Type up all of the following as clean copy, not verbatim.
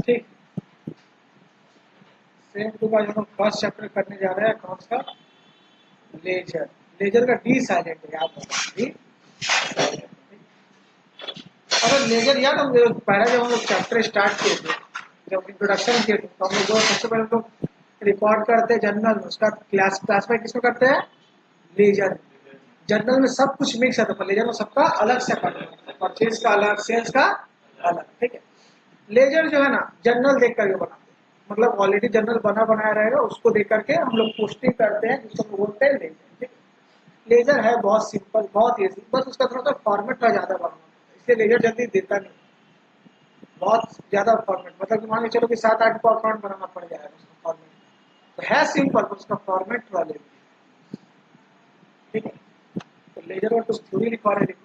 ठीक, same to का हम फर्स्ट चैप्टर करने जा रहे हैं कौन सा, लेजर। लेजर का डी साइलेंट है, याद रखना डी साइलेंट। अगर लेजर याद हम पहले जब हम लोग चैप्टर स्टार्ट किए थे, जब इंट्रोडक्शन किए थे, तो हम लोग सबसे पहले हम लोग रिकॉर्ड करते हैं जनरल, उसका क्लासिफाई किसको करते हैं, लेजर। जनरल में सब कुछ मिक्स है, तो लेजर में सबका अलग से करना है, परचेज का अलग, सेल्स का अलग, ठीक है। लेजर जो है ना जनरल देख करके बनाते हैं, मतलब ऑलरेडी जनरल बना बनाया रहेगा, उसको देख करके हम लोग पोस्टिंग करते हैं, जिसको बोलते हैं लेजर, ठीक है। लेजर है बहुत सिंपल, बहुत ईजी, बस उसका थोड़ा सा फॉर्मेट का ज्यादा बनाना होता है, इसलिए लेजर जल्दी देता नहीं, बहुत ज्यादा फॉर्मेट, मतलब कि मान के चलो कि 7-8 फॉर्मेट बनाना पड़ जाएगा उसका फॉर्मेट, तो है सिंपल, पर उसका फॉर्मेट थोड़ा लेजर, ठीक है। तो लेजर और कुछ थ्योरी लिखवा रहे, देखो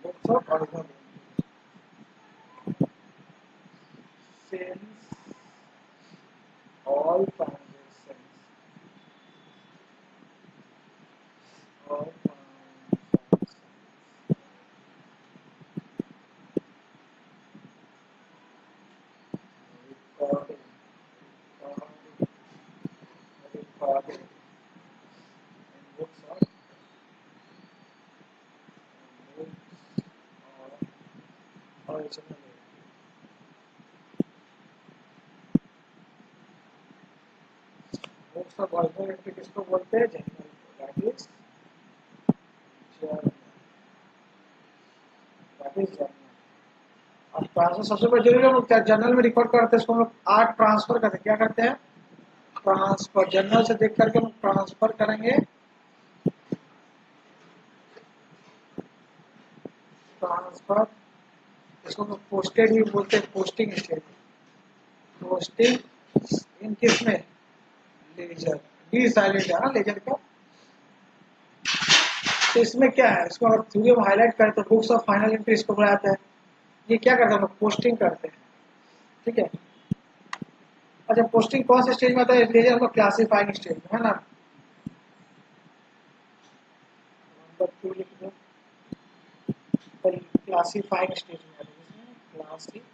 books of organ cells all transactions, all transactions recorded, recorded in books or original, books of organ किसको बोलते हैं, general, that is journal, that is journal. अब ट्रांसफर सबसे पहले जरूरी हम लोग क्या जर्नल में रिकॉर्ड करते हैं, इसको हम लोग आर्ट ट्रांसफर करते हैं, क्या करते हैं, ट्रांसफर, जर्नल से देख करके हम ट्रांसफर करेंगे, ट्रांसफर, इसको हम पोस्टेड भी बोलते हैं, पोस्टिंग स्टेट, पोस्टिंग इन किस में, लेजर, डी साइलेंट है ना लेजर का। तो इसमें क्या है, इसको अगर थ्योरी में हाईलाइट करें तो बुक्स ऑफ फाइनल एंट्री इसको बनाता है, ये क्या करते हैं, हम पोस्टिंग करते हैं, ठीक है। अच्छा, पोस्टिंग कौन से स्टेज में आता है, लेजर का क्लासीफाइंग स्टेज में, है ना, नंबर 2 लिख दो, क्लासीफाइंग स्टेज में आता है, क्लासीफाइंग,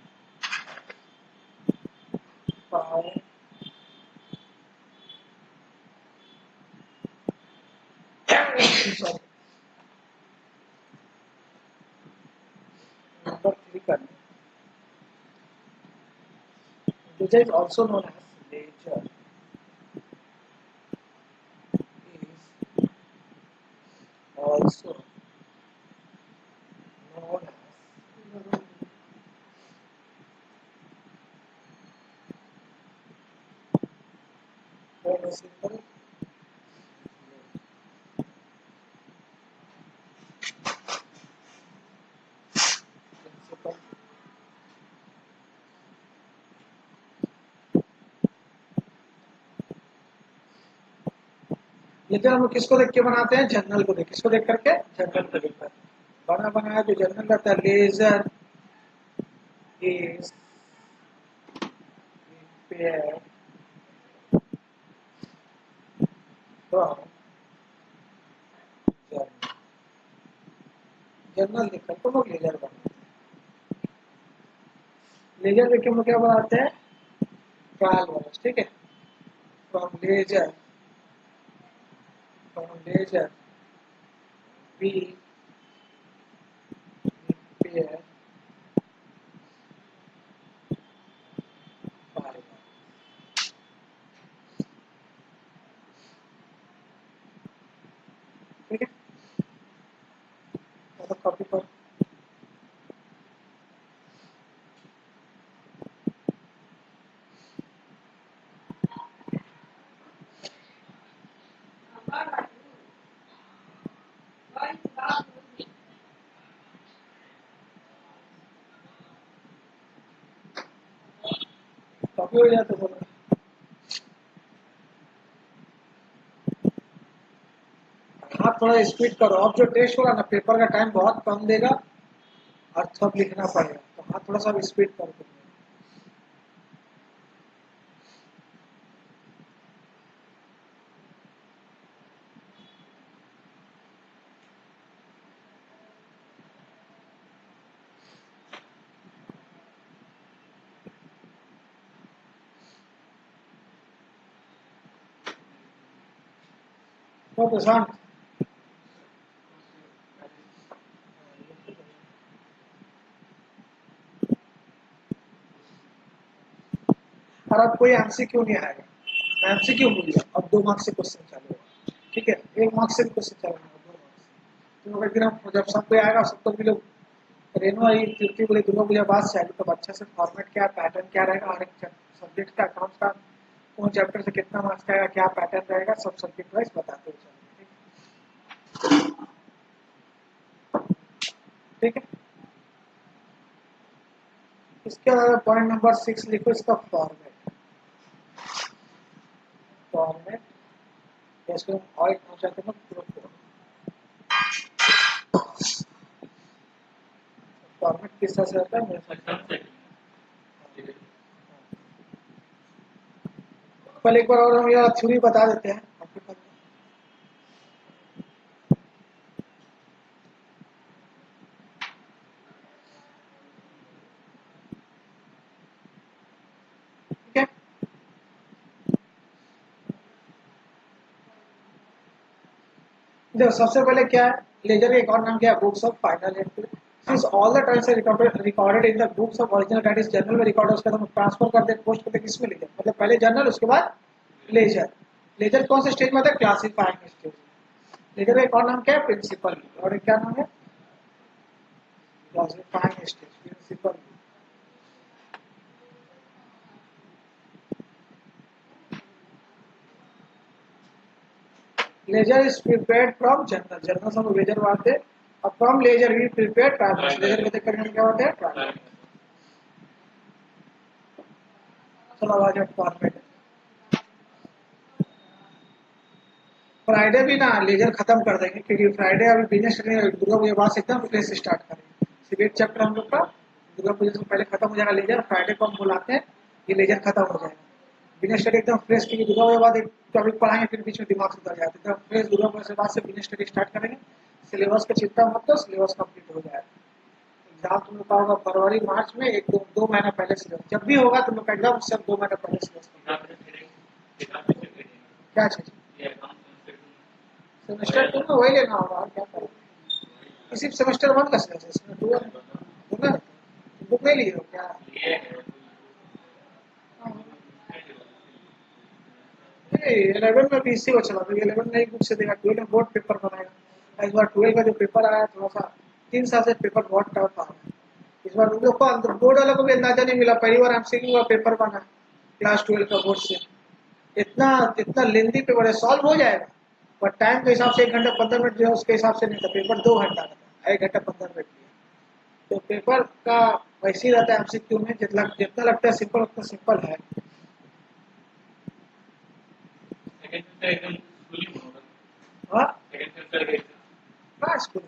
सॉरी, नंबर 3 करना, ledger is also known as, ledger is also known as principal, principal, ledger हम लोग किसको देख के बनाते हैं, जर्नल को देख, किसको देख करके, जर्नल को देख कर बना बनाया जो जर्नल रहता है, ledger is prepared from journal, journal देखकर तो लोग लेजर बनाते हैं, लेजर देख के हम लोग क्या बनाते हैं, ट्रायल वर्स, ठीक है। From ledger, from ledger we prepare file, ठीक है। तो कॉपी पर कॉपी हो जाए तो बोलो। हाँ थोड़ा स्पीड करो, अब जो टेस्ट होगा ना पेपर का टाइम बहुत कम देगा और सब लिखना पड़ेगा, तो हाँ थोड़ा सा स्पीड कर दो। तो प्रशांत, और अब कोई एमसीक्यू नहीं आएगा, एमसीक्यू भूल जाओ, अब 2 मार्क्स से क्वेश्चन चालू होगा, ठीक है, 1 मार्क्स से भी क्वेश्चन चालू होगा, 2 मार्क्स। तो अगर हम जब सबको आएगा सबको भी लोग रेनो आई तिरकी बोले दुर्गा पूजा बाद से आएगी, तब अच्छा से फॉर्मेट क्या पैटर्न क्या रहेगा, हर एक सब्जेक्ट का अकाउंट का कौन चैप्टर से कितना मार्क्स का आएगा, क्या पैटर्न रहेगा, सब सब्जेक्ट वाइज बताते हुए ठीक है। इसके बाद पॉइंट नंबर 6 लिखो, इसका फॉर्मेट, फॉर्मेट इसको और एक चाहते हैं ग्रुप, फॉर्मेट किस तरह से होता है मेरे, पहले एक बार और हम यह थ्योरी बता देते हैं आपके पास। ठीक है, देखो सबसे पहले क्या है, लेजर का एक और नाम क्या है, books of final entry. Since all the times are recorded in the books of original, that is journal में रिकॉर्ड है, उसका हम ट्रांसफर कर दे पोस्ट करते किसमें लेजर, मतलब पहले जर्नल उसके बाद लेजर। लेजर कौन से स्टेज में आता है, क्लासिफाइंग स्टेज। लेजर का एक और नाम क्या है, प्रिंसिपल, और एक क्या नाम है, classifying stage, principal. Ledger is prepared from journal, journal से हम लेजर मारते हैं, और from ledger we prepare trials, ledger को देखकर हम क्या होते हैं ट्रायल्स। चलो आवाज है फॉर्मेट। फ्राइडे भी ना लेजर खत्म कर देंगे, क्योंकि फ्राइडे अभी बिजनेस दुर्गा पूजा बाद से एकदम फ्रेश स्टार्ट करेंगे, सिविल चैप्टर हम लोग का दुर्गा पूजा से पहले खत्म हो जाएगा लेजर, फ्राइडे को हम बुलाते हैं, ये लेजर खत्म हो जाएगा, बिजनेस स्टडी एकदम फ्रेश, क्योंकि दुर्गा पूजा बाद एक टॉपिक पढ़ाएंगे फिर बीच में दिमाग से उतर जाता है, एकदम फ्रेश दुर्गा पूजा से बाद से बिजनेस स्टडी स्टार्ट करेंगे। सिलेबस का चिंता मत करो, सिलेबस कंप्लीट हो जाएगा। एग्जाम तुम लोग का होगा फरवरी मार्च में, एक दो महीना पहले सिलेबस जब भी होगा तुम लोग का एग्जाम, उससे 2 महीना पहले सिलेबस क्या चीज, सेमेस्टर 2 में वही लेना होगा और क्या करें, इसी सेमेस्टर 1 का सिलेबस इसमें 2 है ना, बुक नहीं लिए हो क्या, 11 में भी इसी को चला, तो 11 नई बुक से देगा, 12 में बोर्ड पेपर बनाएगा, इस बार 12 का जो पेपर आया थोड़ा सा 3 साल से पेपर बहुत टफ आ रहा है, इस बार उन लोग को अंदर बोर्ड वालों को भी अंदाजा नहीं मिला, पहली बार एमसीक्यू का पेपर बना क्लास 12 का बोर्ड से, इतना इतना लेंदी पेपर है, सॉल्व हो जाएगा पर टाइम के हिसाब से 1 घंटा 15 मिनट जो है उसके हिसाब से नहीं था, पेपर 2 घंटा का था, 1 घंटा 15 मिनट तो पेपर का वैसे ही रहता है एमसीक्यू में, जितना जितना लगता है सिंपल उतना सिंपल है। हाँ हाँ स्कूल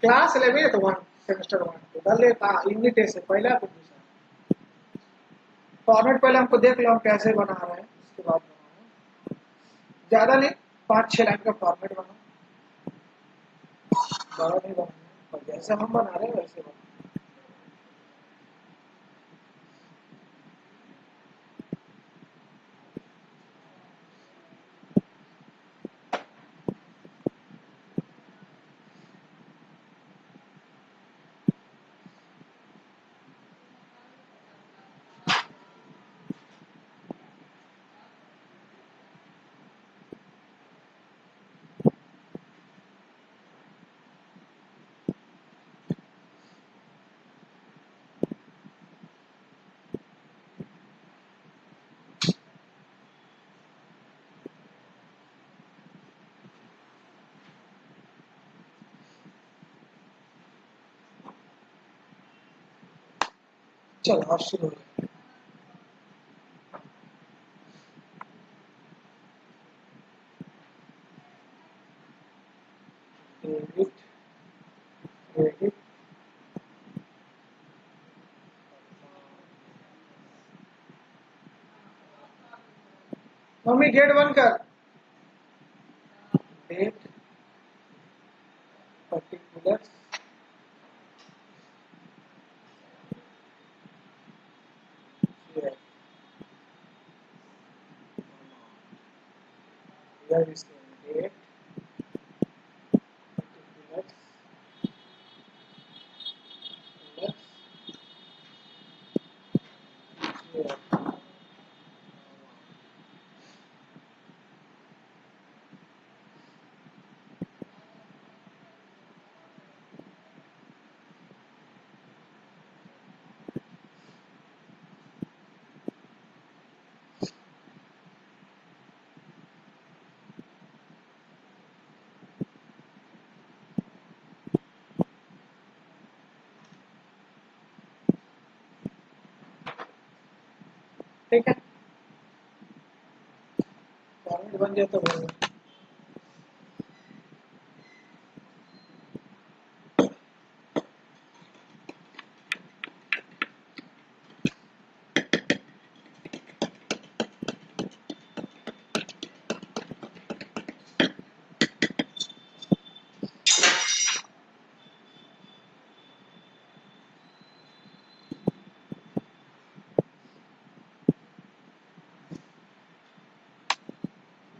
क्लास 11 है तो 1 सेमेस्टर 1 तो डल लेता यूनिट टेस्ट है पहला फिर दूसरा, फॉर्मेट पहले हमको देख लो हम कैसे बना रहे हैं, उसके बाद बनाओ, ज्यादा नहीं 5-6 लाइन का फॉर्मेट बनाओ, बड़ा नहीं बनाना, और जैसे हम बना रहे हैं वैसे बनाओ। चलो अब शुरू हो डेबिट क्रेडिट मम्मी गेट बंद कर date particular here is the date particular here ठीक है फॉर्मेट बन गया तो बोलो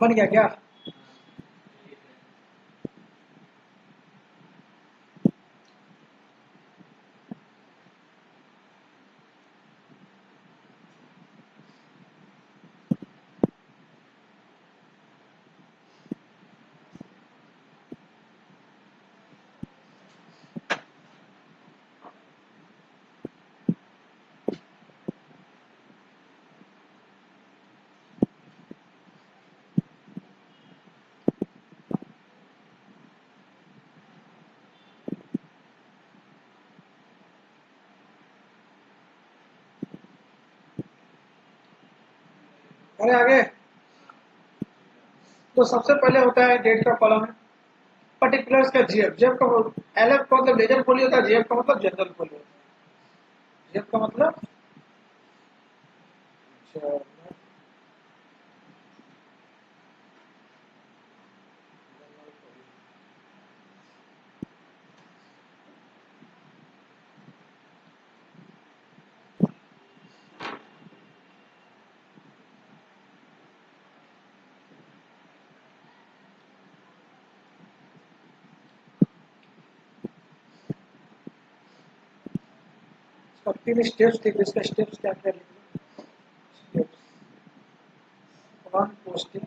बन गया क्या अरे आगे तो सबसे पहले होता है डेट का कॉलम है पर्टिकुलर्स का जीएफ जेएफ का एलएफ का मतलब लेजर फोलियो होता है जीएफ का मतलब जनरल फोलियो होता है जीएफ का मतलब तीन स्टेप्स थे इसका स्टेप्स क्या क्या लिखना steps one posting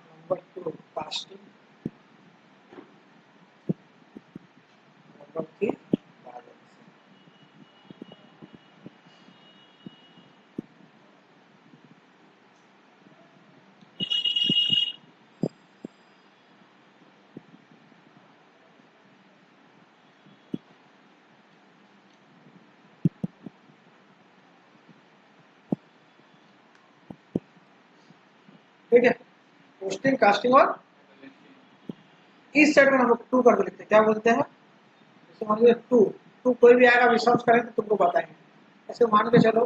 number two casting number three ठीक है पोस्टिंग कास्टिंग और इस साइड में हम लोग टू करके लिखते हैं क्या बोलते हैं जैसे मान लीजिए टू टू कोई भी आएगा विश्वास करेंगे तो तुमको बताएंगे ऐसे मान के चलो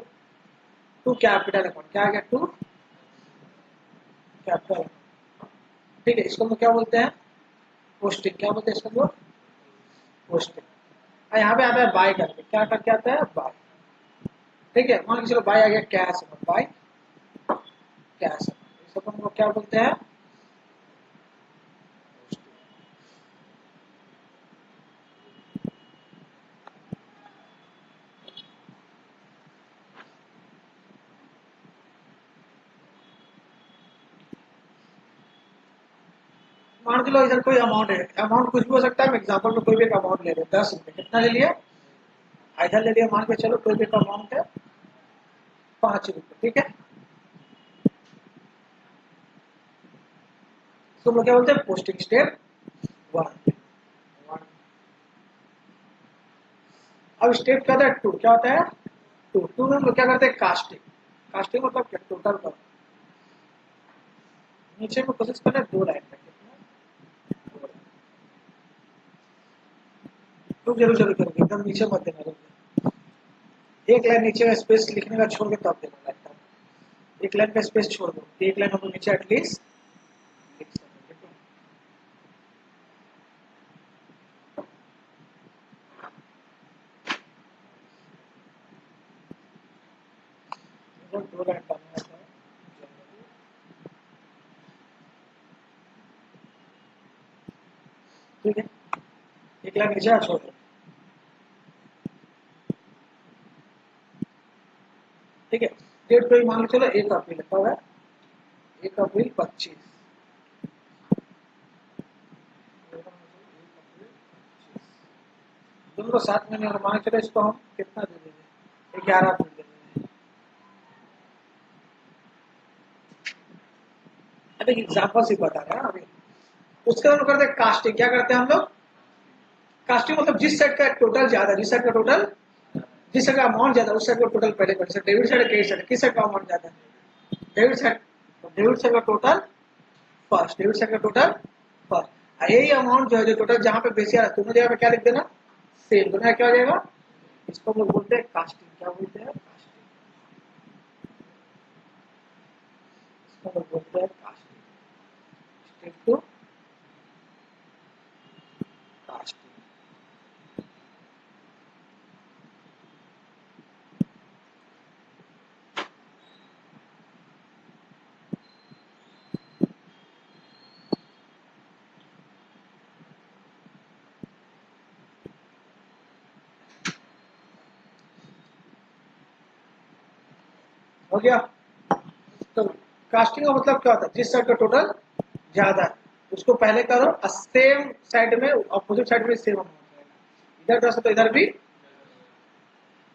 टू कैपिटल अकाउंट क्या आ गया टू कैपिटल ठीक है इसको हम लोग क्या बोलते हैं पोस्टिंग क्या बोलते हैं इसको हम लोग पोस्टिंग यहाँ पे आता है बाय करके क्या करके आता है बाय ठीक है मान के चलो बाय आ गया कैश बाय कैश इसको हम लोग क्या बोलते हैं मान के लो इधर कोई अमाउंट है अमाउंट कुछ भी हो सकता है मैं एग्जांपल में कोई भी एक अमाउंट ले रहे 10 रुपए कितना ले लिया इधर ले लिया मान के चलो कोई भी एक अमाउंट है 5 रुपए ठीक है तो लोग क्या बोलते हैं पोस्टिंग स्टेप वन अब स्टेप क्या होता है टू क्या होता है टू टू में हम लोग क्या करते हैं कास्टिंग कास्टिंग मतलब क्या टोटल कर नीचे में कोशिश करना 2 लाइन का, कितना 2 लाइन। रुक जरूर जरूर करोगे, एकदम नीचे मत देना, रुक 1 लाइन नीचे में स्पेस लिखने का छोड़ के तब देना लाइन का, 1 लाइन का स्पेस छोड़ दो, 1 लाइन हम लोग नीचे एटलीस्ट लिख सकते हैं। ठीक है, 2 लाइन डालना है, ठीक है, 1 लाइन नीचे छोड़ दो, ठीक है। डेट कोई मान लो चलो 1 अप्रैल लिखा हुआ है, 1 अप्रैल 25, दोनों 7 महीने और मान चलो इसको हम कितना दे देंगे, 11 अप्रैल दे देंगे। अभी एग्जाम्पल से बता रहे हैं अभी। उसके बाद करते हैं कास्टिंग, क्या करते हैं हम लोग, कास्टिंग मतलब जिस साइड का टोटल ज्यादा, जिस साइड का टोटल, जिस साइड का अमाउंट ज्यादा उस साइड का टोटल पहले कर, डेबिट साइड क्रेडिट साइड, किस साइड का अमाउंट ज्यादा है, डेबिट साइड, तो डेबिट साइड का टोटल फर्स्ट, डेबिट साइड का टोटल फर्स्ट, यही अमाउंट जो है जो टोटल जहां पे बेसी आ रहा है दोनों जगह पे क्या लिख देना, सेम, दोनों क्या हो जाएगा, इसको हम लोग बोलते हैं कास्टिंग, क्या बोलते हैं कास्टिंग, इसको हम लोग बोलते हैं कास्टिंग, स्टेप टू कास्टिंग। हो गया, तो कास्टिंग का मतलब क्या होता है, जिस साइड का टोटल ज्यादा है उसको पहले करो, सेम साइड में अपोजिट साइड में सेम अमाउंट रहेगा, इधर कर सकते इधर भी,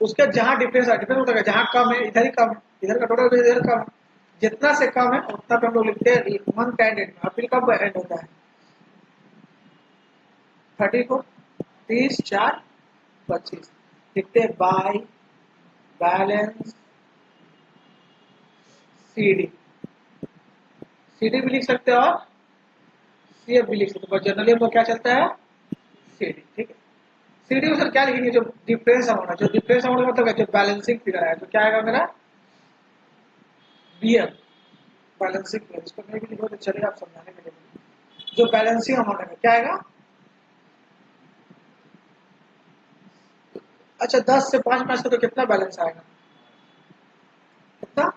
उसके जहां डिफरेंस होता है, जहां कम है इधर ही कम है, इधर का टोटल इधर कम है, जितना से कम है उतना पे हम लोग लिखते हैं मंथ का एंड में, अप्रैल कब एंड होता है 30 को, 30 4 25 लिखते हैं बाय बैलेंस सीडी, सीडी भी लिख सकते हो और सीएफ भी लिख सकते हो, पर जनरली हम लोग क्या चलता है सीडी, ठीक है। सीडी में सर क्या लिखेंगे, जो डिफरेंस अमाउंट है, जो डिफरेंस अमाउंट मतलब है जो बैलेंसिंग फिगर है, तो क्या आएगा मेरा बीएम, बैलेंसिंग फिगर, इसको नहीं भी लिखो तो चलेगा, आप समझाने के लिए, जो बैलेंसिंग अमाउंट है क्या आएगा, अच्छा 10 से 5 मैच का तो कितना बैलेंस आएगा, कितना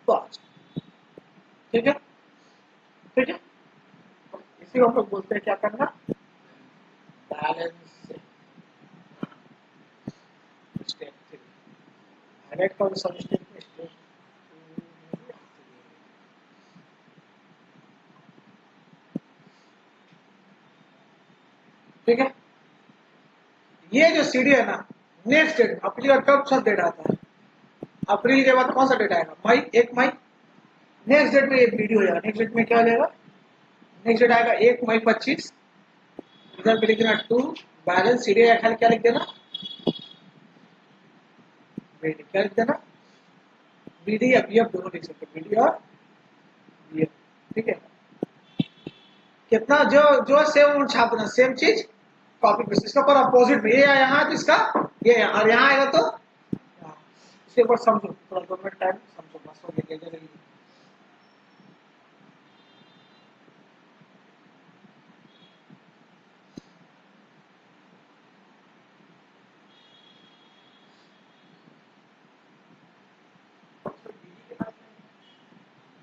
5, ठीक है, ठीक है, इसी को हम लोग बोलते हैं क्या करना, बैलेंस स्टेप 3, हाईलाइट का सब स्टेप में स्टेप 2, ठीक है। ये जो सीडी है ना, नेक्स्ट डेट अप्रैल का कब सब डेट आता है, अप्रैल के बाद कौन सा डेट आएगा, मई, 1 मई, नेक्स्ट डेट में ये वीडियो हो जाएगा, नेक्स्ट डेट में क्या हो जाएगा, नेक्स्ट डेट आएगा 1 मई 25, इधर पे लिख देना 2 बैलेंस सीडी या खाली क्या लिख देना, बीडी, क्या लिख देना, बीडी या बीएफ दोनों लिख सकते हैं, बीडी और बीएफ, ठीक है। कितना जो जो सेम छापना, सेम चीज कॉपी पेस्ट, इसका पर अपोजिट में ये यहाँ तो इसका ये यहाँ, और यहाँ आएगा तो इसके ऊपर समझो, थोड़ा 2 मिनट टाइम समझो, बस हो गया,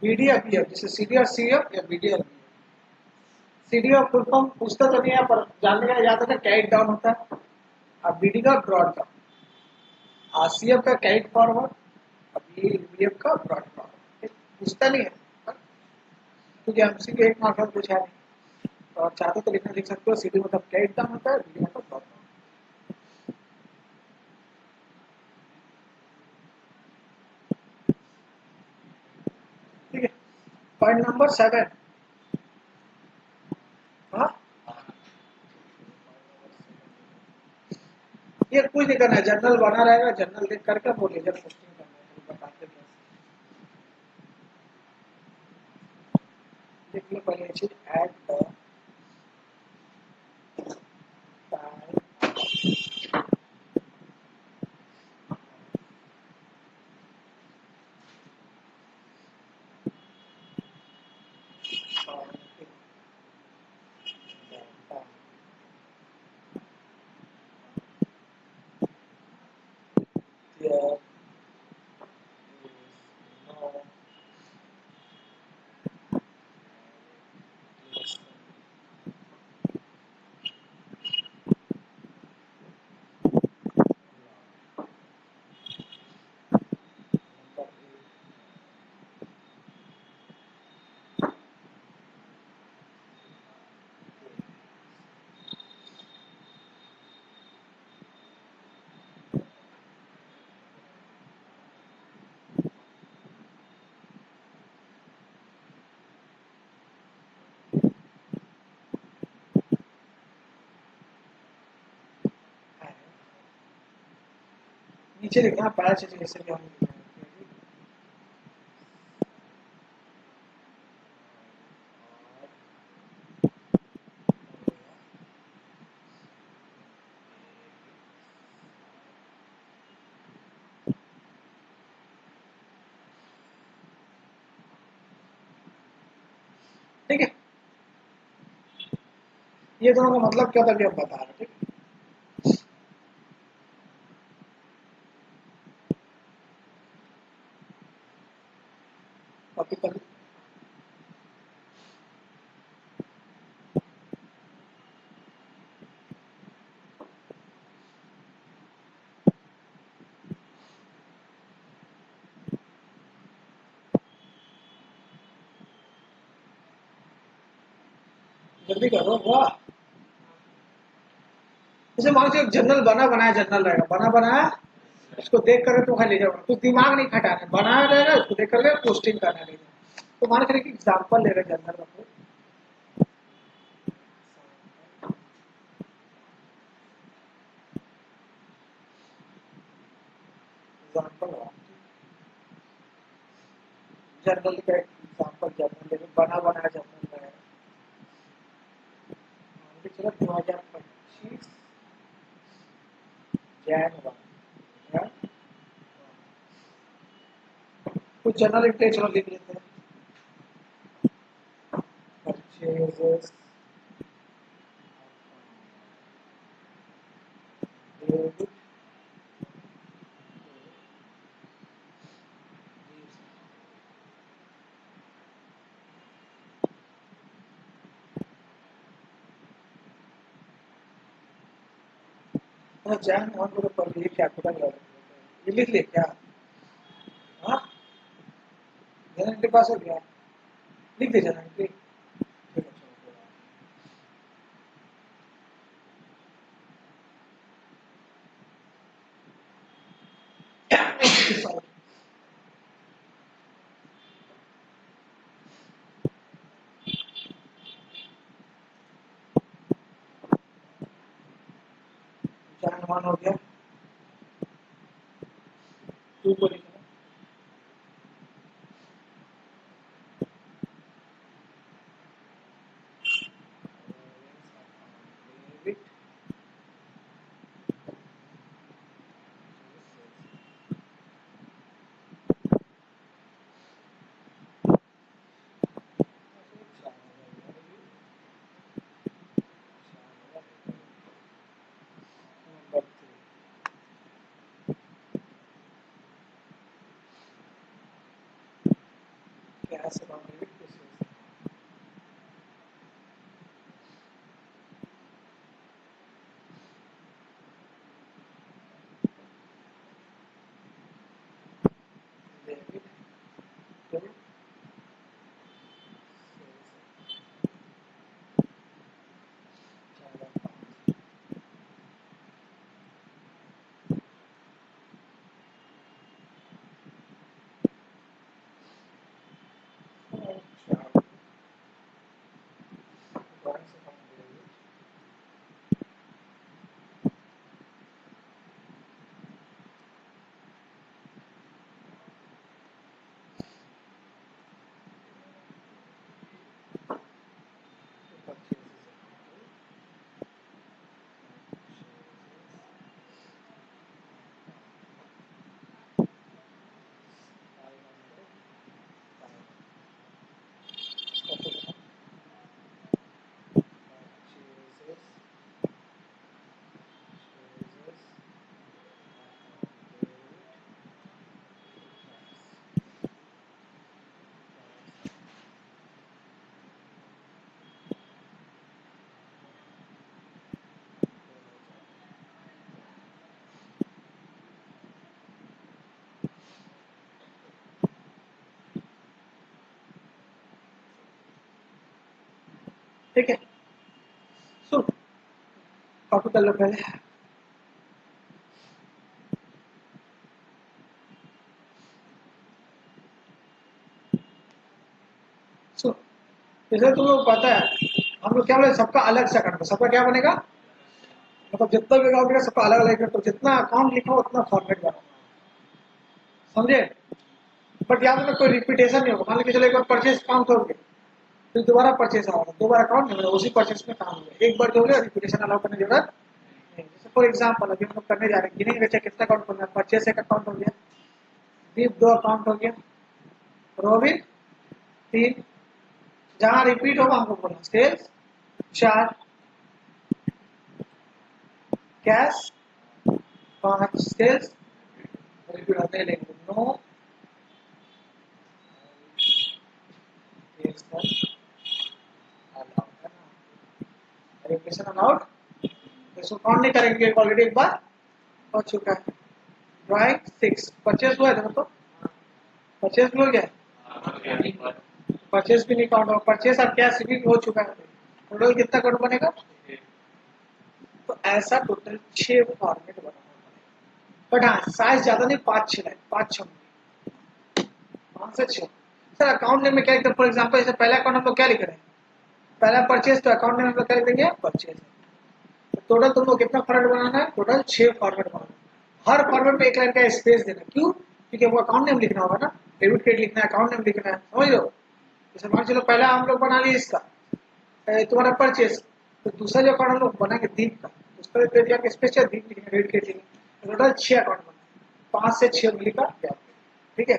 बीडी या बीएफ, जैसे सीडी और सीएफ या बीडी और सीडी और फुल फॉर्म पूछता तो नहीं है, पर जानने का याद है कैरिड डाउन होता है, और बीडी का ब्रॉड डाउन, सीएफ का कैरिड फॉरवर्ड, अभी बीएफ का ब्रॉड फॉरवर्ड, पूछता नहीं है क्योंकि हमसे भी 1 मार्क्स पूछा है, और चाहते तो लिखना लिख सकते हो, सीडी मतलब कैरिड डाउन होता है, बीडी मतलब ब्रॉड डाउन, ठीक है। पॉइंट नंबर 7, हाँ ये कुछ नहीं करना है, जर्नल बना रहेगा, जर्नल देख करके वो लेजर पोस्टिंग करना है, बताते हैं। लिख लो पहले चीज एट द नीचे लिखना पैच जैसे भी हम ठीक है। ये दोनों का मतलब क्या था कि अब बता रहे ठीक है। कॉपी कर जल्दी करो वाह। जैसे मान लो एक जर्नल बना बनाया जर्नल रहेगा बना बनाया उसको देख कर तो खाली जाओ तो दिमाग नहीं खटाना बनाया रहेगा उसको देख कर पोस्टिंग करना नहीं तो मान कर एग्जाम्पल ले रहे जर्नल का एग्जाम्पल जर्नल का एग्जाम्पल जर्नल ले बना बनाया जर्नल है चलो 2025 जैन 1 कुछ जर्नल इंटेंस चलो लिख लेते हैं परचेजेस जैन 1 को पर ये कैपिटल ये लिख ले क्या हाँ जर्नल के पास हो गया लिख दे जर्नल के जैन 1 हो गया 2 को लिखना क्या से ठीक है, सो कॉपी कर लो पहले। सो जैसे तुम लोग पता है हम लोग क्या बोले, सबका अलग से अकाउंट, सबका क्या बनेगा, मतलब जितना भी अकाउंट है सबका अलग अलग, तो जितना अकाउंट लिखा हो उतना फॉर्मेट बना, समझे। बट याद में कोई रिपीटेशन नहीं होगा। मान लीजिए चलो एक बार परचेज काउंट हो गया, फिर दोबारा परचेज आएगा, दोबारा अकाउंट नहीं होगा, उसी परचेज में काम होगा, एक बार जो हो गया रिपीटेशन अलाउ करने की जरूरत नहीं। जैसे फॉर एग्जाम्पल अभी हम लोग करने जा रहे हैं, गिनेंगे बच्चा कितना अकाउंट करना है, परचेज एक अकाउंट हो गया, दीप दो अकाउंट हो गया, रोबिन तीन, जहां रिपीट होगा हमको बोलना, सेल्स चार, कैश पांच, सेल्स रिपीट होते लेंगे नो, रिपीटेशन अलाउड, इसको काउंट नहीं करेंगे, ऑलरेडी एक बार हो चुका है। ड्राइंग सिक्स, परचेज हुआ है तो परचेज भी हो गया, परचेज भी नहीं काउंट होगा, परचेज और कैश भी हो चुका है, टोटल कितना अकाउंट बनेगा। तो ऐसा टोटल 6 फॉर्मेट बना, बट हाँ साइज ज्यादा नहीं, 5-6 लाइन, 5-6 5 से 6। सर अकाउंट नेम में क्या लिखते हैं, फॉर एग्जाम्पल जैसे पहला अकाउंट हम लोग क्या लिख रहे हैं, पहला परचेज, तो अकाउंट नेम हम लोग क्या लिख देंगे, परचेज। टोटल तुमको कितना फॉर्मेट बनाना है, टोटल 6 फॉर्मेट बनाना है। हर फॉर्मेट में एक लाइन का स्पेस देना, क्यों, क्योंकि वो अकाउंट नेम लिखना होगा ना, डेबिट क्रेडिट लिखना है, अकाउंट नेम लिखना है, समझ लो। जैसे मान चलो पहला हम लोग बना लिए इसका तुम्हारा परचेज, तो दूसरा जो अकाउंट हम लोग बनाएंगे दीप का, उसका जाके स्पेशल दीप लिखेंगे, डेबिट क्रेडिट लिखेंगे, टोटल 6 अकाउंट बना, 5 से 6 उंगली का गैप, ठीक है,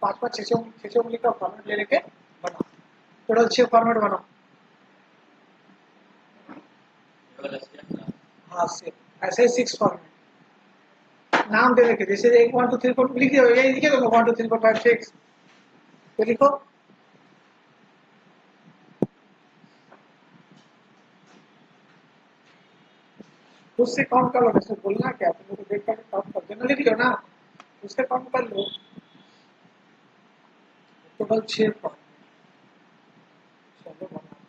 5-5 6-6 उंगली का फॉर्मेट ले लेके बनाओ, टोटल 6 फॉर्मेट बनाओ। हाँ से ऐसे ही 6 फॉर्मेट नाम दे देंगे, जैसे 1 1 2 3 4 लिख दिया, यही लिखे दो 1 2 3 4 5 6, तो लिखो उससे काउंट कर लो, जैसे बोलना क्या तुम लोग देख कर काउंट कर देना, लिख लो ना, उससे काउंट कर लो, टोटल 6 फॉर्मेट। चलो बनाते हैं।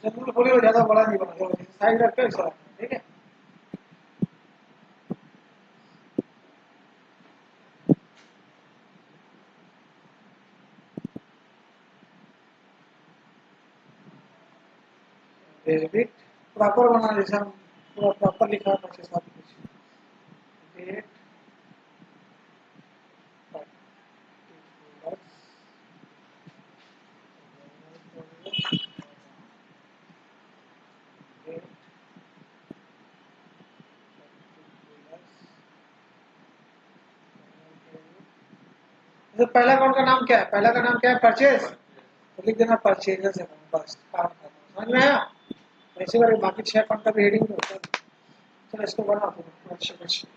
जनरल बोलिए ज्यादा बड़ा नहीं बना, साइज रख कर ऐसा, ठीक है। डेबिट प्रॉपर बना, जैसे हम पूरा प्रॉपर लिखा है परचेज सब कुछ, डेट तो पहला अकाउंट का नाम क्या है, पहला का नाम क्या है, परचेज, तो लिख देना परचेजर्स अकाउंट, बस काम खत्म, समझ में आया। ऐसे करके बाकी 6 अकाउंट का भी हेडिंग होता है। चलो इसको बना दो, अच्छा अच्छा।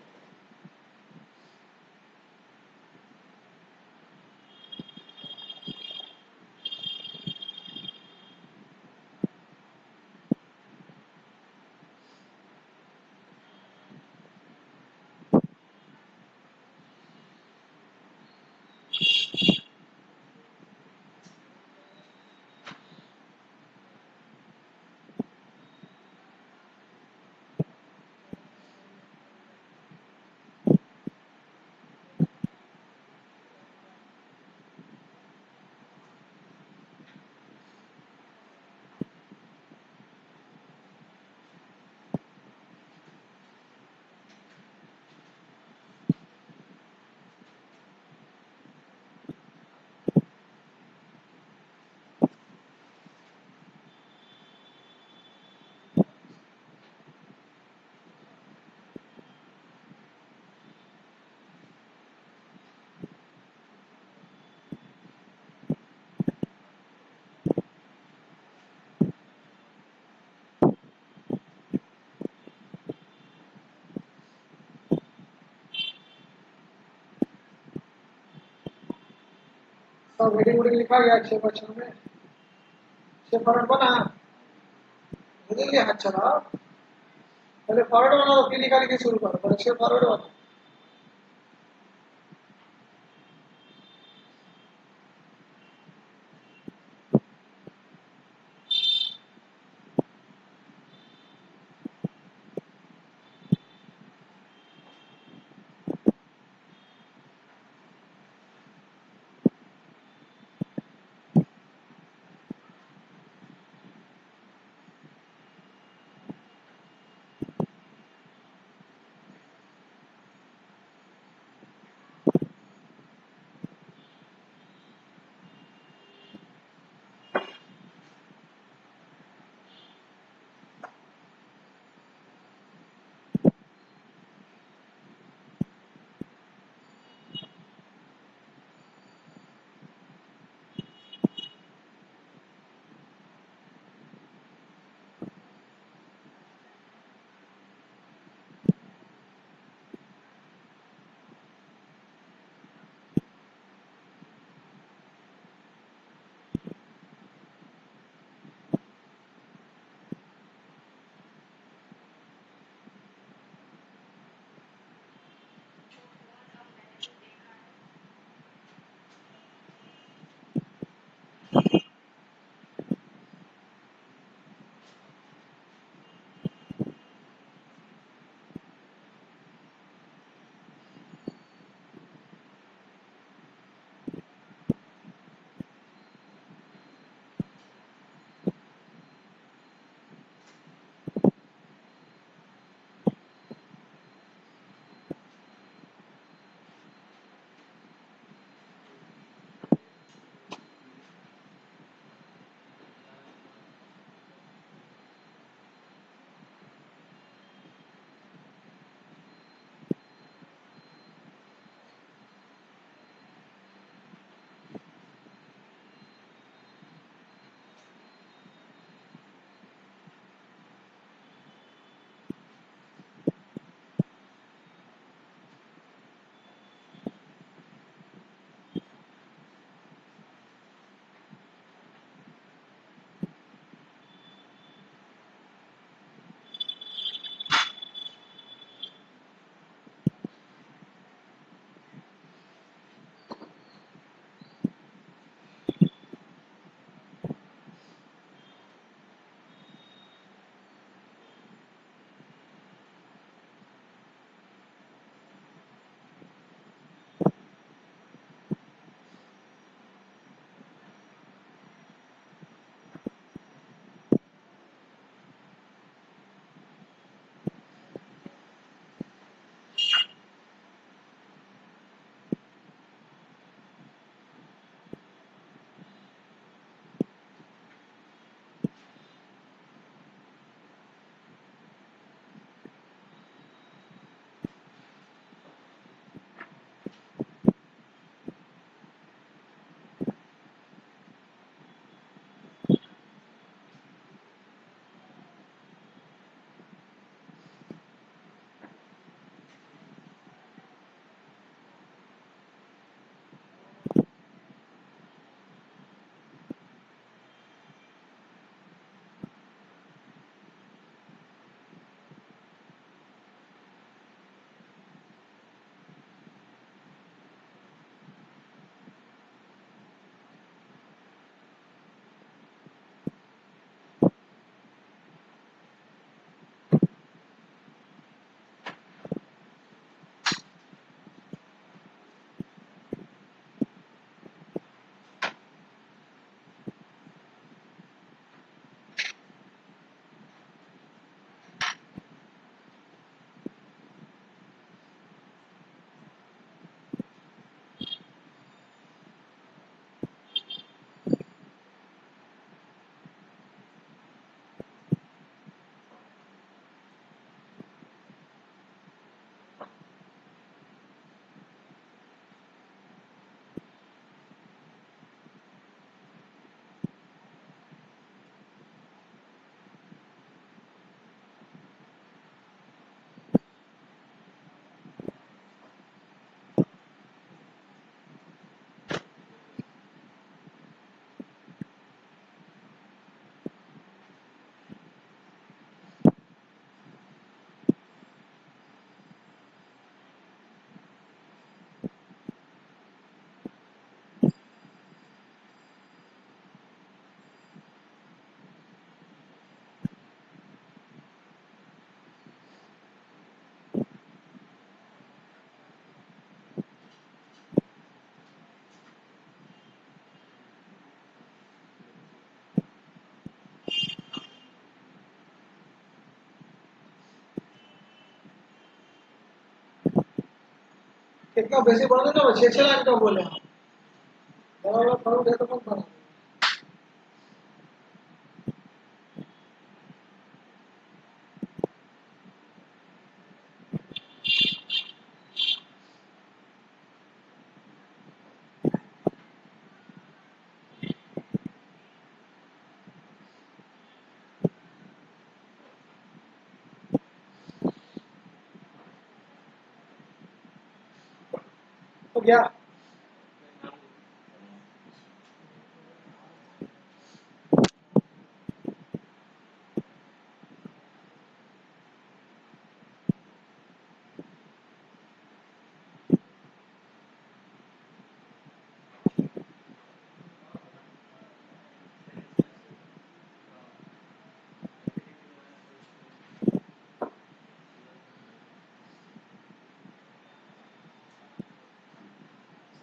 सब हेडिंग वोडिंग लिखा गया 6 में, 6 फॉर्मेट बना, जल्दी हाथ चलाओ, पहले फॉर्मेट बनाओ फिर लिखा लिखी शुरू करो, पहले 6 फॉर्मेट बनाओ। कितना बेसिक बोल देना, 6 लाइन का बोले हम बड़ा पढ़ो दे तो मत बना। तो क्या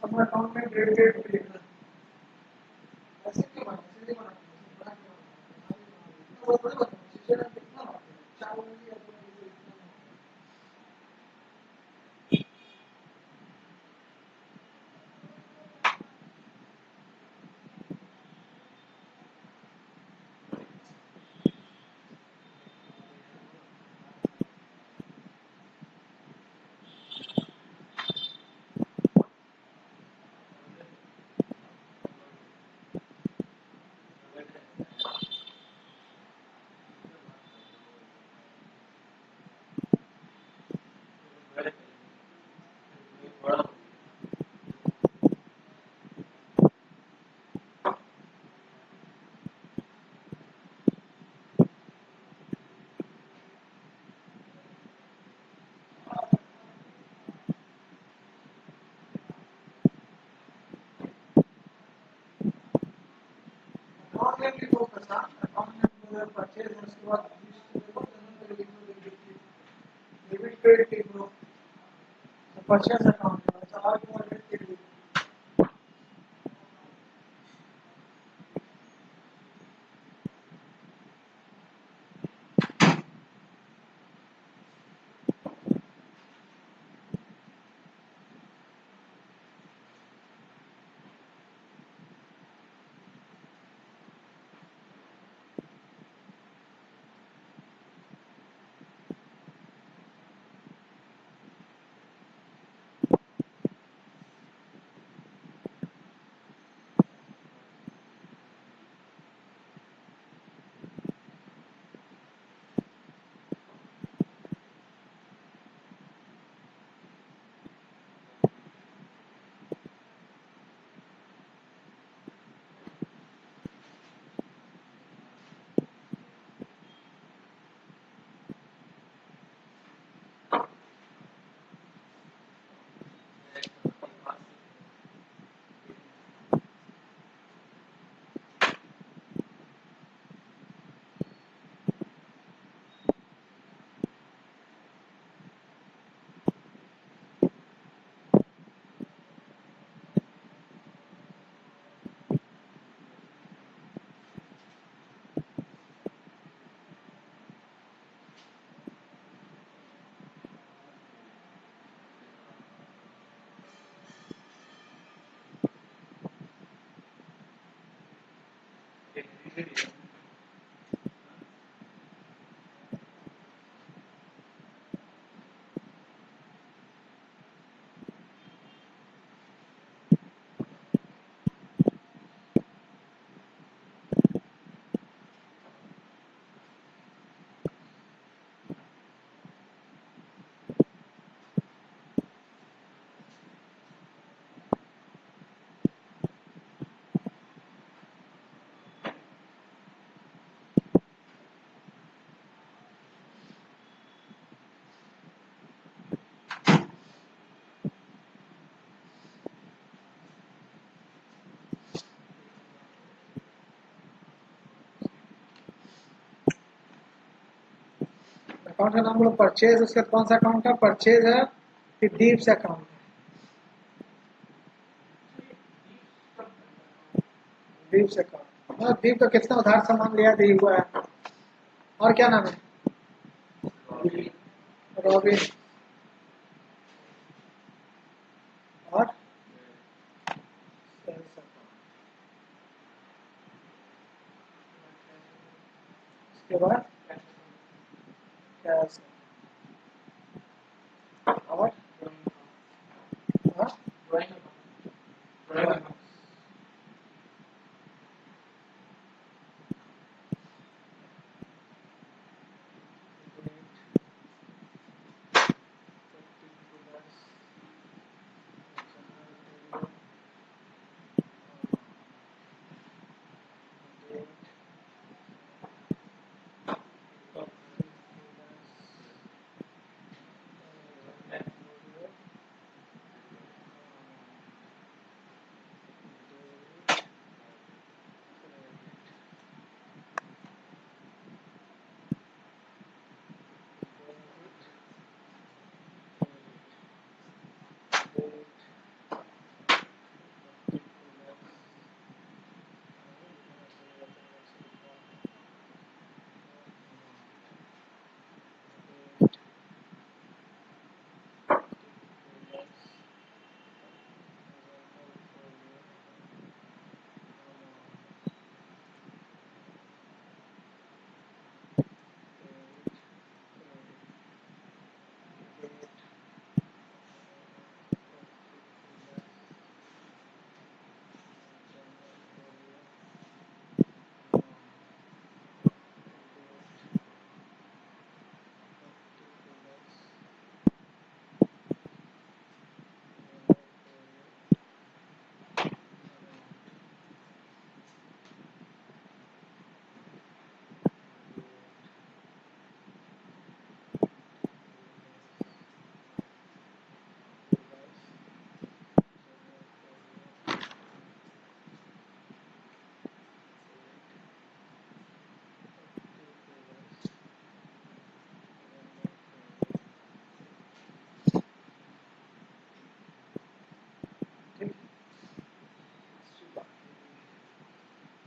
अपना अकाउंट में डेट भी लिखना ऐसे क्यों बना, सीधे बना बड़ा क्यों बना, वो थोड़ी बना सीधे ना कितना चार उंगली या दो उंगली इतना। अकाउंट में लिखो पैसा, अकाउंट में परचेज है, उसके बाद लिस्ट देखो, जनरल में लिखो, डेबिट क्रेडिट लिखो, परचेज अकाउंट है, अच्छा और क्या डेबिट क्रेडिट। अकाउंट का नाम बोलो परचेज, उसके बाद कौन सा अकाउंट है, परचेज है, फिर डीप्स अकाउंट है, डीप्स अकाउंट, हाँ डीप का कितना उधार सामान लिया दी हुआ है, और क्या नाम है, रॉबिन,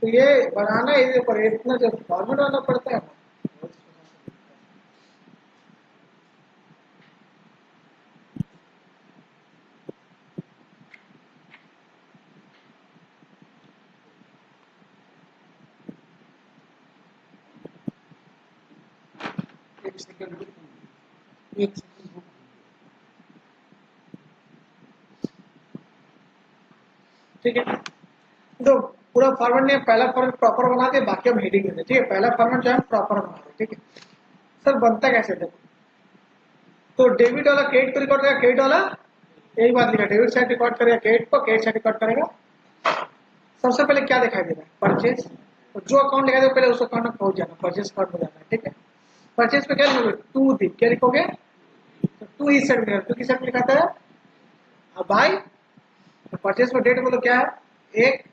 तो ये बनाना है, पर इतना जो फॉर्मेट डालना पड़ता है ना। एक सेकंड, एक सेकंड। ठीक है, तो पूरा फॉर्मेट ने पहला फॉर्मेट प्रॉपर बना के बाकी हम हेडिंग देते, ठीक है। पहला फॉर्मेट जो है प्रॉपर बना रहे, ठीक है। सर बनता कैसे देखो, तो डेबिट वाला क्रेडिट को रिकॉर्ड करेगा, क्रेडिट वाला यही बात लिखा, डेबिट साइड रिकॉर्ड करेगा क्रेडिट को, क्रेडिट साइड रिकॉर्ड करेगा। सबसे पहले क्या दिखाई दे रहा है, परचेज। तो जो अकाउंट दिखाई दे पहले उस अकाउंट में पहुंच जाना, परचेज अकाउंट में जाना है, ठीक है। परचेज पे क्या लिखोगे, टू दी, क्या लिखोगे, तो टू इस साइड में, टू किस साइड में लिखाता है, अब बाई। तो परचेज में डेट बोलो क्या है, एक,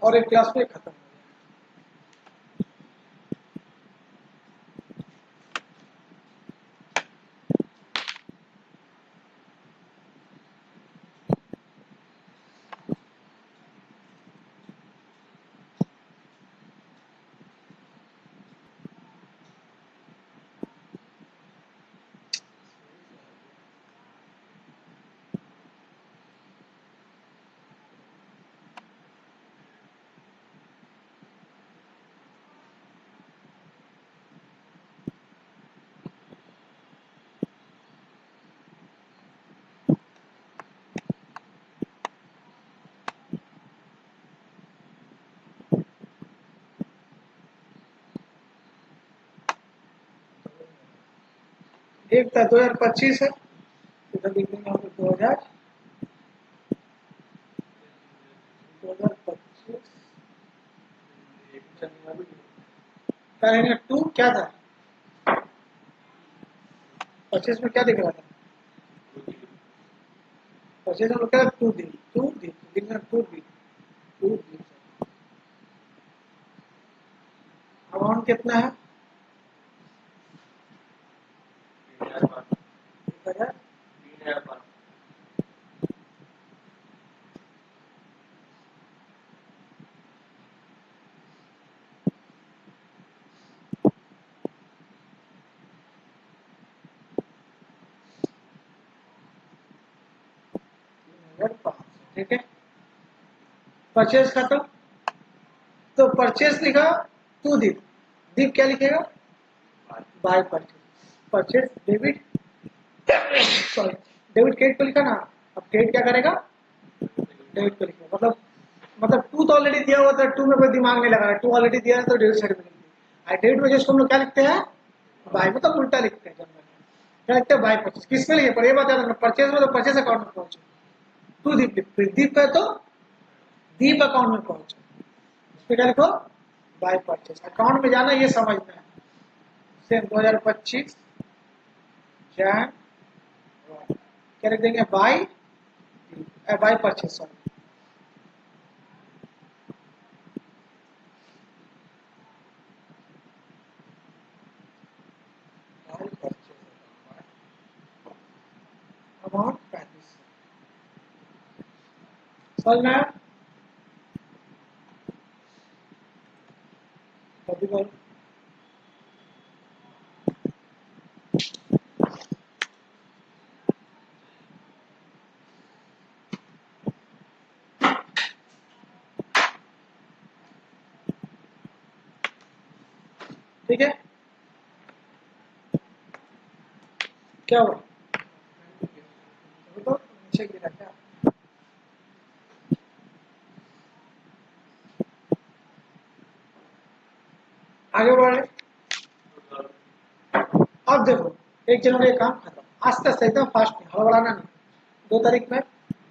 और एक क्लास में खत्म। एक था 2025 है, इधर लिख देंगे हम 2025 जनवरी। क्या रहेंगे, टू क्या था, 25 में क्या दिख रहा था, 25 में क्या, to the, to the, to the, to the. Amount कितना है, 1,000। ठीक है, परचेज खत्म। तो परचेज लिखा, टू दीप, दीप क्या लिखेगा, by purchase, purchase debit, sorry debit credit को लिखा ना, अब क्रेडिट क्या करेगा, डेबिट को लिखेगा। मतलब टू तो ऑलरेडी दिया हुआ था, टू में कोई दिमाग नहीं लगा रहा, टू ऑलरेडी दिया है तो डेबिट साइड में लिख दिया। डेबिट में जिसको हम लोग क्या लिखते हैं, बाय, मतलब उल्टा लिखते हैं, क्या लिखते हैं, बाय परचेज। किस में लिखे, पर ये बात याद रखना, परचेज में तो परचेज अकाउंट में पहुंचे, टू दीप लिख, फिर दीप है तो दीप अकाउंट में पहुंचे, इसमें क्या लिखो, बाय परचेज। अकाउंट में जाना ये समझना है। सेम 2025 जैन, क्या लिख देंगे, by, by purchase, sorry. Amount 35, समझ में आया, कभी बोल। ठीक है, क्या हुआ तो नीचे गिरा क्या? आगे बढ़ रहे। अब देखो, एक जनवरी का काम खत्म, आस्ते आस्ते एकदम फास्ट में, हड़बड़ाना नहीं। 2 तारीख में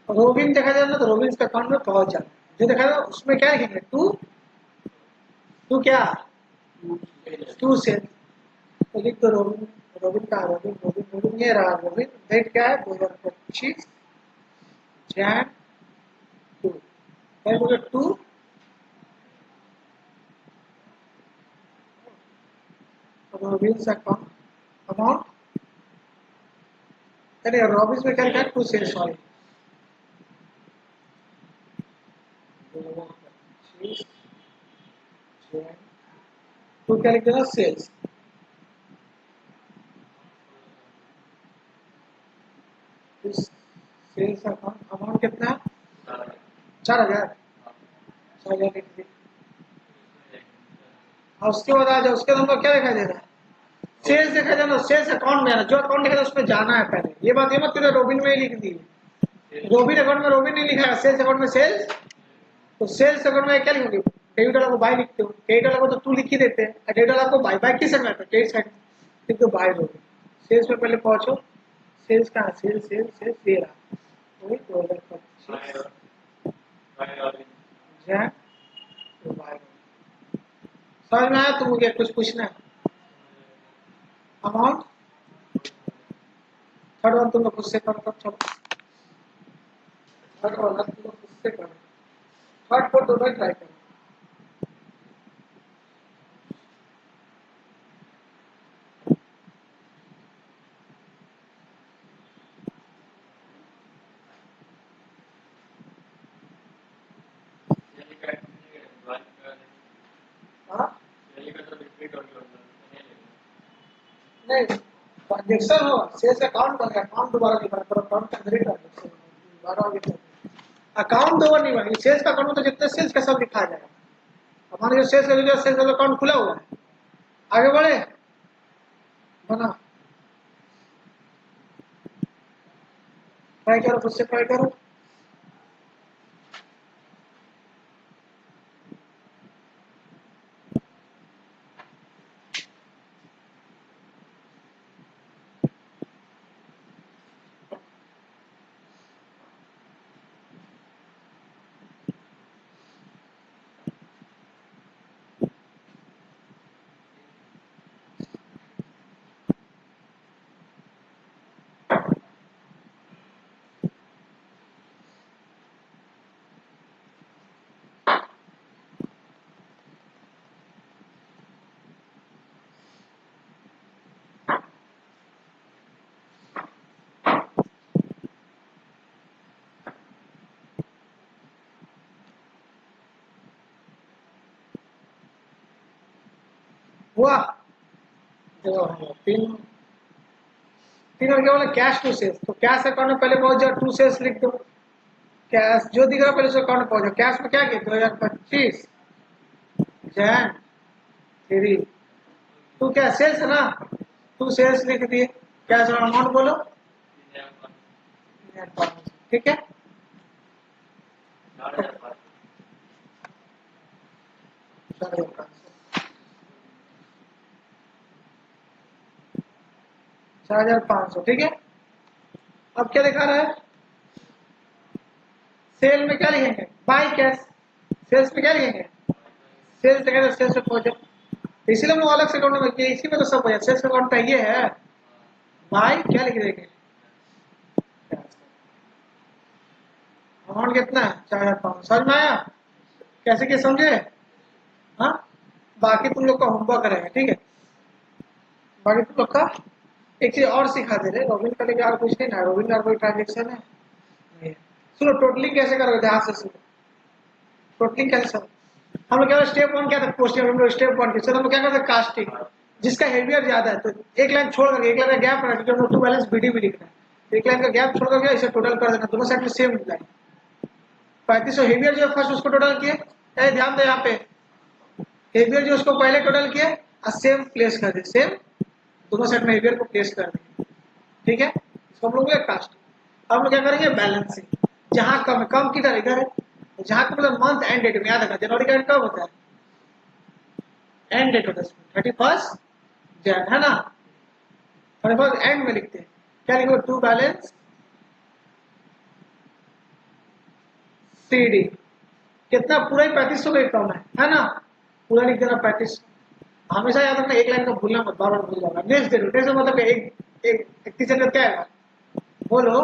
रोबिन देखा जाए ना, तो रोबिन के अकाउंट में पहुंच जाए, जो देखा जाए उसमें क्या लिखेंगे, टू टू क्या, टू से, तो लिख दो रोबिन, रोबिन का रोबिन रोबिन रोबिन, ये रहा रोबिन, डेट क्या है 2025 जैन 2, क्या बोले 2, रोबिन अकाउंट अमाउंट, अरे रॉबिन में क्या लिखा है, 2 से, सॉरी 2025 जैन 2, क्या लिख देना सेल्स, सेल्स अकाउंट अमाउंट कितना है 4,000, 4,000 लिख दिया। और उसके बाद आ जाओ, उसके बाद हमको क्या दिखाई दे रहा है, सेल्स देखा जाए ना, सेल्स अकाउंट में आना, जो अकाउंट दिखा था उसमें जाना है पहले, ये बात ये मत करो रोबिन में ही लिख दी, रोबिन अकाउंट में रोबिन नहीं लिखा है, सेल्स अकाउंट में सेल्स, तो सेल्स अकाउंट में क्या लिखोगे, डेबिट वाला को बाय लिखते हो, क्रेडिट वाला को तो टू लिख ही देते हैं, डेबिट वाला को बाय, बाय किस साइड में आता है, क्रेडिट साइड, लिख दो बाय रोबिन, सेल्स में पहले पहुंचो, सेल्स कहाँ, सेल्स सेल्स सेल्स दे रहा, वही 2025 जैन तो बाय, समझ में आया तुमको, क्या कुछ पूछना है, अमाउंट थर्ड वन तुम लोग खुद से करो, तब चलो थर्ड वाला तुम लोग खुद से करो, थर्ड फोर्थ दोनों ही ट्राई करो। हाँ नहीं, ट्रांजेक्शन होगा, सेल्स अकाउंट बनेगा, अकाउंट दोबारा नहीं बना, अकाउंट के अंदर ही ट्रांजेक्शन दोबारा आगे अकाउंट दोबारा नहीं बनेगा, सेल्स का अकाउंट में तो जितने सेल्स का सब लिखा जाएगा, हमारे जो सेल्स का सेल्स अकाउंट खुला हुआ है, आगे बढ़े, बना, ट्राई करो, खुद से ट्राई करो। हुआ, तीन तीन और क्या बोला, कैश टू सेल्स, तो कैश अकाउंट में पहले पहुंच जाओ, टू सेल्स लिख दो, कैश जो दिख रहा है पहले उस अकाउंट में पहुंच जाओ, कैश में क्या किया 2025 जैन 3, टू क्या सेल्स है ना, टू सेल्स लिख दिए, कैश और अमाउंट बोलो, ठीक है, 4,500, ठीक है। अब क्या दिखा रहा है, सेल में क्या लिखेंगे, बाय कैश, सेल्स में क्या लिखेंगे, सेल्स लिखेंगे, सेल्स में पहुंचो, इसीलिए वो अलग से अकाउंट में किया, इसी में तो सब हो जाए, सेल्स अकाउंट का ये है, बाय क्या लिख देंगे, अमाउंट कितना है 4,500, समझ में आया, कैसे क्या समझे, हाँ, बाकी तुम लोग का होमवर्क रहेगा, ठीक है, बाकी तुम लोग का एक चीज और सिखा दे रहे, रोबिन का लेके और कुछ नहीं ना, रोबिन का कोई ट्रांजेक्शन है नहीं, सुनो टोटलिंग कैसे करोगे, ध्यान से सुनो, टोटलिंग कैसे सर, हम लोग क्या स्टेप 1 क्या था, पोस्टिंग, हम लोग स्टेप 1 के हम लोग क्या करते हैं, कास्टिंग, जिसका हेवियर ज्यादा है तो एक लाइन छोड़ करके, एक लाइन का गैप रखा, क्योंकि हम लोग टू बैलेंस बीडी भी लिखना है, तो एक लाइन का गैप छोड़ करके इसे टोटल कर देना, दोनों साइड में सेम लाइन, 3500 हेवियर जो फर्स्ट उसको टोटल किए, ध्यान दो यहाँ पे, हेवियर जो उसको पहले टोटल किए सेम प्लेस कर दे, सेम दोनों सेट में एवियर को प्लेस कर देंगे। ठीक है, इसको हम लोग कास्ट। अब हम लोग क्या करेंगे, बैलेंसिंग। जहां कम है, कम किधर इधर है, जहां का मतलब मंथ एंड डेट में याद रखना, जनवरी का एंड कब होता है, एंड डेट होता है 31 जैन, है ना। 31 एंड में लिखते हैं, क्या लिखो, टू बैलेंस CD। कितना, पूरा ही 3500 का कम है ना, पूरा लिख देना 35। हमेशा याद रखना, एक लाइन का भूलना मत, बार बार भूल जाना। नेक्स्ट डेट, नेक्स्ट मतलब एक 31 जनवरी क्या है, बोलो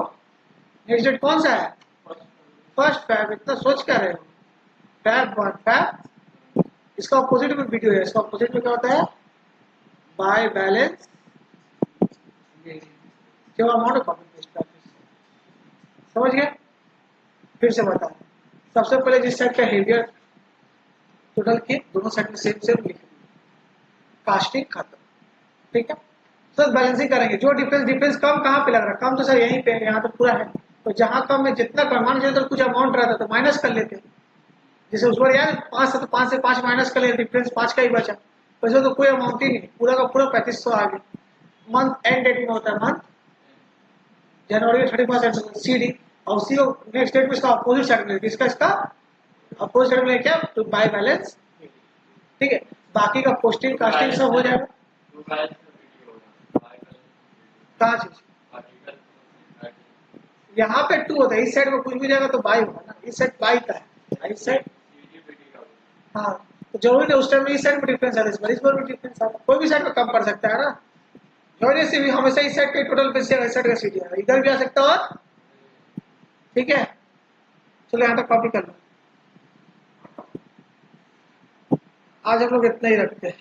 नेक्स्ट डेट कौन सा है, फर्स्ट फैब। इतना सोच क्या रहे हो, फैब 1 फैब। इसका ऑपोजिट में वीडियो है, इसका ऑपोजिट में क्या होता है, बाय बैलेंस जो अमाउंट कॉपी पेस्ट। समझ गए, फिर से बता, सबसे पहले जिस सेट का हेवियर टोटल के दोनों सेट में सेम सेम लिखेंगे, कास्टिंग खत्म। ठीक है, सर बैलेंसिंग करेंगे, जो डिफरेंस कम कहाँ पे लग रहा है, कम तो सर यहीं पे, यहाँ तो पूरा है। तो जहां कम में जितना कम, मान लीजिए तो कुछ अमाउंट रहता तो माइनस कर लेते, जैसे उस बार यार 5 था तो 5 से 5 माइनस कर लेते, डिफरेंस 5 का ही बचा। वैसे तो कोई अमाउंट ही नहीं, पूरा का पूरा 3500 आ गया। मंथ एंड डेट में होता है, मंथ जनवरी 31 CD, और उसी को नेक्स्ट डेट में इसका अपोजिट साइड में, इसका अपोजिट साइड में क्या, तो बाय बैलेंस। ठीक है, बाकी का पोस्टिंग कास्टिंग सब हो जाएगा। कहाँ चीज, यहाँ पे 2 होता है, इस साइड में कुछ भी जाएगा तो बाई होगा ना, इस साइड बाई का है, इस साइड। हाँ, तो जरूरी नहीं उस टाइम में इस साइड में डिफरेंस आता है, इस बार भी डिफरेंस आता है, कोई भी साइड में कम पड़ सकता है ना। जरूरी से भी हमेशा इस साइड के टोटल पे से इस साइड का सीडी है, इधर भी आ सकता है। और ठीक है, चलो यहाँ तक कॉपी कर लो। आज हम लोग इतना ही रखते हैं।